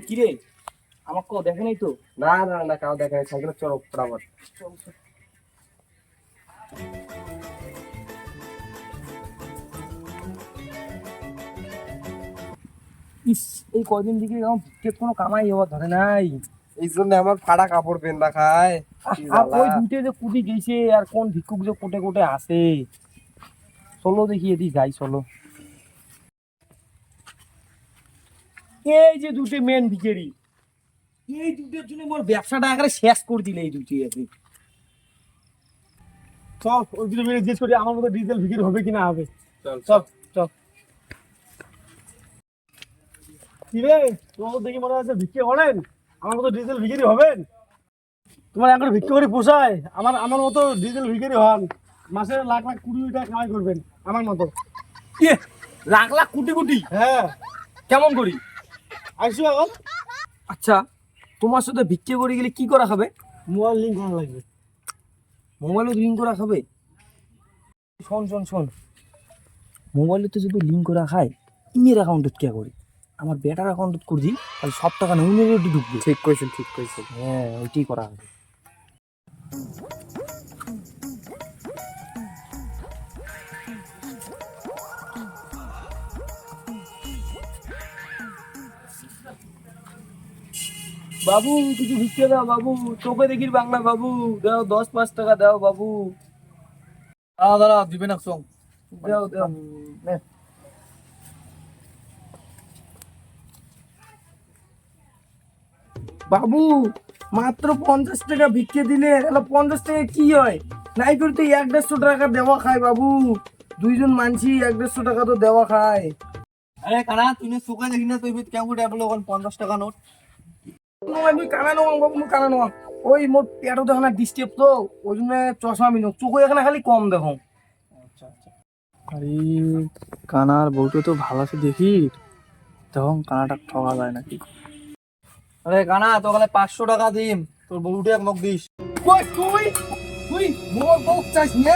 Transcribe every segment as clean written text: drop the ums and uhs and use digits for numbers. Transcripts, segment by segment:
কিরে আমাকে কেউ দেখে নাই তো? না না না, কাউ দেখে নাই। সাইকেলে চলো ফটাফট। ইস, এই কয়দিন থেকে কোনো কামাই হওয়া ধরে নাই। এই জন্য আমার ফাড়া কাপড় পেন্দা খায়। কি আর জ্বালা। ওই দুইটা যে কুটি গেছে আর কোন ভিক্ষুক যে কোটে কোটে আসে। চলো দেখি এদিকে যাই, চলো। এই যে দুটো মেন ভিখারি, এই দুটোর জন্য মোর ব্যবসাটা একেবারে শেষ করে দিলে এই দুটি আছে। চল ওই দুটো মিনিট জিজ্ঞেস করি আমার মতো ডিজেল বিক্রি হবে কিনা হবে। চল চল চল। কি রে, তোমার দেখি মনে হচ্ছে ভিক্ষে করেন, আমার মতো ডিজেল বিক্রি হবেন? তোমার এখন ভিক্ষে করে পোষায়? আমার আমার মতো ডিজেল বিক্রি হন, মাসে লাখ লাখ কোটি কোটি টাকা কামাই করবেন আমার মতো। এ, লাখ লাখ কোটি কোটি হ্যাঁ, কেমন করি? আসছো এখন? আচ্ছা, তোমার সাথে ভিক্ষে করে গেলে কি করা খাবে? মোবাইল লিঙ্ক করা লাগবে। মোবাইলে লিঙ্ক করা খাবে? শোন শোন শোন, মোবাইলে তো যদি লিঙ্ক করা খায়, ইমের অ্যাকাউন্টত কে করি? আমার বেটার অ্যাকাউন্টত করছি, তাহলে সব টাকা না উইমের ঢুকবে। ঠিক কইছেন, ঠিক কইছেন। হ্যাঁ, ওইটাই করা হবে। বাবু কিছু ভিক্ষে দাও বাবু, চোখে দেখির বাংলা বাবু, দাও 10-5 টাকা দাও বাবু। দাঁড়া দাঁড়া, দিবেন এক সঙ্গ। দাও দাও। নে। বাবু মাত্র 50 টাকা ভিক্ষে দিলে, তাহলে 50 টাকা কি হয়? নাই করে তো 150 টাকা দেওয়া খায় বাবু। দুইজন মানছি 150 টাকা তো দেওয়া খায়। আরে কানা, তুই চোখে দেখি না তুই কেমন ডেভেলপ এখন 50 টাকা নোট? আমি কানা নোয়াং বাবু, আমি কানা নোয়াং। ওই মোর পেটও দেখো না ডিস্টার্ব তো, ওই জন্য চশমা মিনো, চোখে এখানে খালি কম দেখো। আরে কানার বউটা তো ভালো আছে দেখি, তখন কানাটা ঠকা যায় নাকি? আরে কানা, তো কালে 500 টাকা দিম, তোর বউটা এক মগ দিস। কই তুই, তুই মোর বউ চাস না?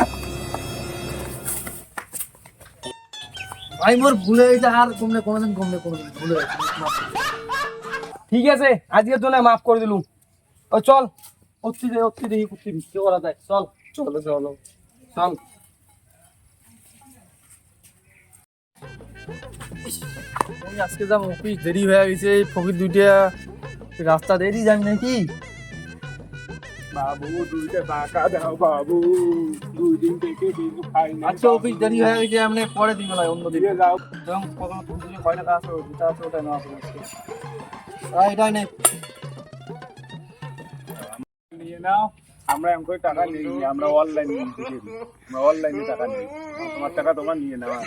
ভাই মোর ভুলে গেছে, আর তোমরা কোনোদিন ভুলে গেছে। ঠিক আছে, আজকের জন্য মাফ করে দিলুম। ও চল, অতি দেখি কুত্তি ভিক্ষে করা যায়, চল। চলো চলো। চল। আমি আজকে যাবো অফিস, দেরি হয়ে গেছে। এই ফকির দুইটা রাস্তা দেরি জানি নাকি। বাবু 2 টাকা দাও বাবু, 2 দিন থেকে কিছু খাই না। আজকে অফিস দেরি হয়ে গেছে, আমি পরে দিন বেলায় অন্য দিন দিয়ে যাও। এবং কখনো তুমি যদি কয় টাকা আসো, যেটা আছে ওটা নেওয়া হবে আজকে। এটাই নেই। নিয়ে নাও। আমরা এমন করে টাকা নেই, আমরা অনলাইন নিতে দিই। আমরা অনলাইনে টাকা নেই, তোমার টাকা তোমার নিয়ে নেওয়া।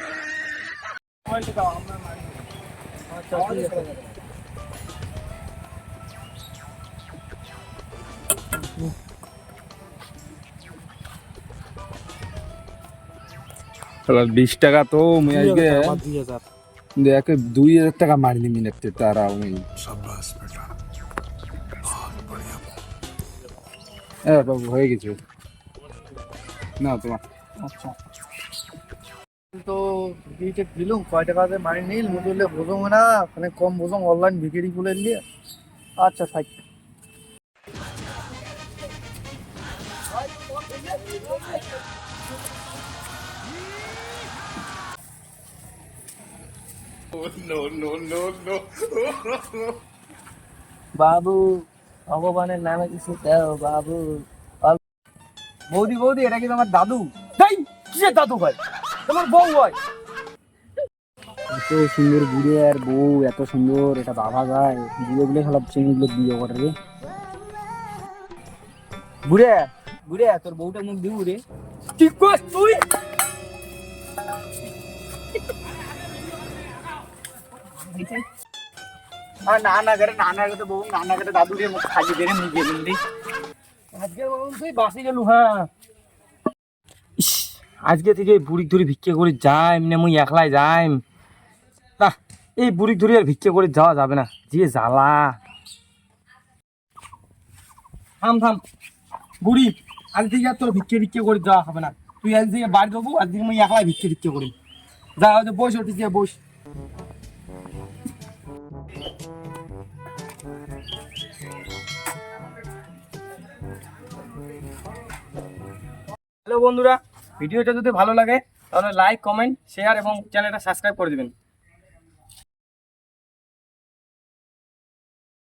আচ্ছা ঠিক আছে। তাহলে 20 টাকা তো আমি আজকে 2000 দেখ 2000 টাকা মারিনি মিনিটে তারা আমি বাবু হয়ে গেছে না তোমার। আচ্ছা, তো দিতে দিলুম কয় টাকা দিয়ে মারি নিল বুঝলে বোঝো না, মানে কম বোঝো অনলাইন বিক্রি খুলে নিয়ে। আচ্ছা থাক। বাবু ভগবানের নামে কিছু দাও বাবু। বৌদি বৌদি, এটা কি তোমার দাদু? তাই কিসের দাদু হয়? তোমার বউ হয়। এত সুন্দর বুড়ে আর বউ, এত সুন্দর, এটা ভাবা যায়? বুড়ে গুলো খেলা চেঙ্গুলো বিয়ে করে রে। বুড়ে বুড়ে, তোর বউটা মুখ দিব রে। ঠিক কর তুই। আর নানা করে বউ, নানা করে দাদু রে মুখ খালি বেড়ে মুখ গেলেন রে। আজকে বলুন তুই বাসি গেলু। হ্যাঁ, ইস, আজকে থেকে বুড়ি ধরে ভিক্ষে করে যাই, এমনি মুই একলাই যাই না। এই বুড়ি ধরে আর ভিক্ষে করে যাওয়া যাবে না, যে জ্বালা। থাম থাম বুড়ি, আজ থেকে আর তোর ভিক্ষে করে যাওয়া হবে না। তুই আজ থেকে বাড়ি দেবো, আজ থেকে মুই একলাই ভিক্ষে করি। যা, বস, ওটি গিয়ে বস। হ্যালো বন্ধুরা, ভিডিওটা যদি ভালো লাগে তাহলে লাইক, কমেন্ট, শেয়ার এবং চ্যানেলটা সাবস্ক্রাইব করে দেবেন।